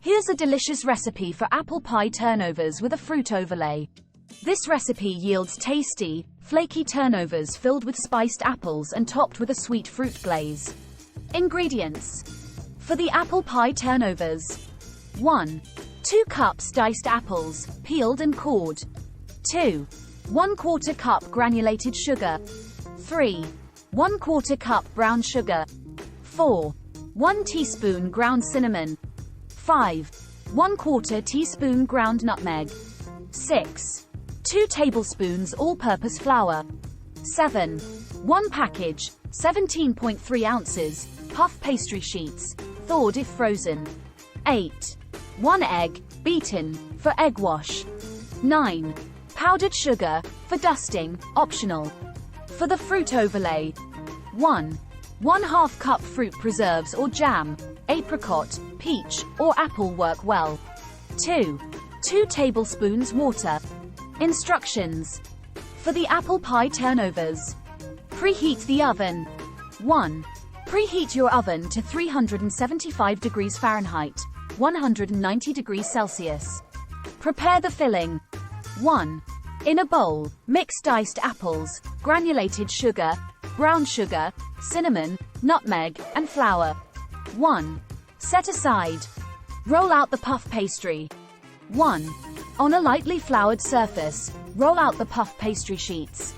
Here's a delicious recipe for apple pie turnovers with a fruit overlay. This recipe yields tasty, flaky turnovers filled with spiced apples and topped with a sweet fruit glaze. Ingredients. For the apple pie turnovers: 1. 2 cups diced apples, peeled and cored. 2. 1/4 cup granulated sugar. 3. 1/4 cup brown sugar. 4. 1 teaspoon ground cinnamon. 5. 1/4 teaspoon ground nutmeg. 6. 2 tablespoons all-purpose flour. 7. 1 package, 17.3 ounces, puff pastry sheets, thawed if frozen. 8. 1 egg, beaten, for egg wash. 9. Powdered sugar, for dusting, optional. For the fruit overlay: 1. 1/2 cup fruit preserves or jam, apricot, peach, or apple work well. 2. 2 tablespoons water. Instructions. For the apple pie turnovers: preheat the oven. 1. Preheat your oven to 375 degrees Fahrenheit, 190 degrees Celsius. Prepare the filling. 1. In a bowl, mix diced apples, granulated sugar, brown sugar, cinnamon, nutmeg, and flour. 1. Set aside. Roll out the puff pastry. 1. On a lightly floured surface, roll out the puff pastry sheets.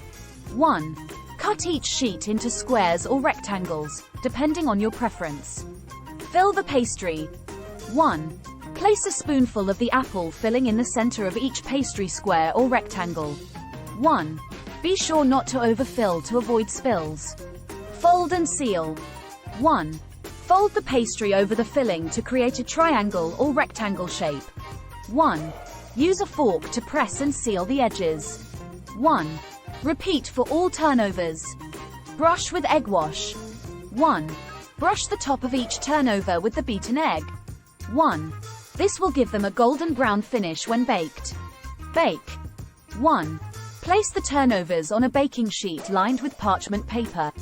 1. Cut each sheet into squares or rectangles, depending on your preference. Fill the pastry. 1. Place a spoonful of the apple filling in the center of each pastry square or rectangle. 1. Be sure not to overfill to avoid spills. Fold and seal. 1. Fold the pastry over the filling to create a triangle or rectangle shape. 1. Use a fork to press and seal the edges. 1. Repeat for all turnovers. Brush with egg wash. 1. Brush the top of each turnover with the beaten egg. 1. This will give them a golden brown finish when baked. Bake. 1. Place the turnovers on a baking sheet lined with parchment paper.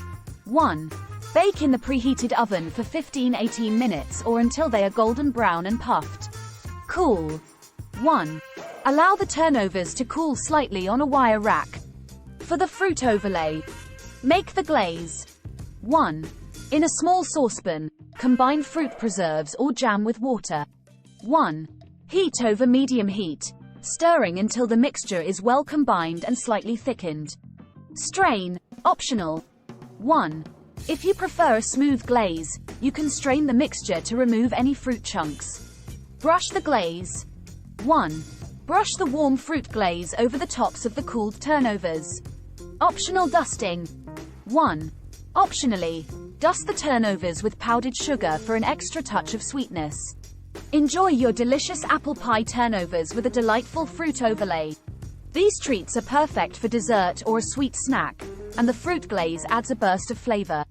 1. Bake in the preheated oven for 15-18 minutes or until they are golden brown and puffed. Cool. 1. Allow the turnovers to cool slightly on a wire rack. For the fruit overlay: make the glaze. 1. In a small saucepan, combine fruit preserves or jam with water. 1. Heat over medium heat, stirring until the mixture is well combined and slightly thickened. Strain, optional. 1. If you prefer a smooth glaze, you can strain the mixture to remove any fruit chunks. Brush the glaze. 1. Brush the warm fruit glaze over the tops of the cooled turnovers. Optional dusting. 1. Optionally, dust the turnovers with powdered sugar for an extra touch of sweetness. Enjoy your delicious apple pie turnovers with a delightful fruit overlay. These treats are perfect for dessert or a sweet snack, and the fruit glaze adds a burst of flavor.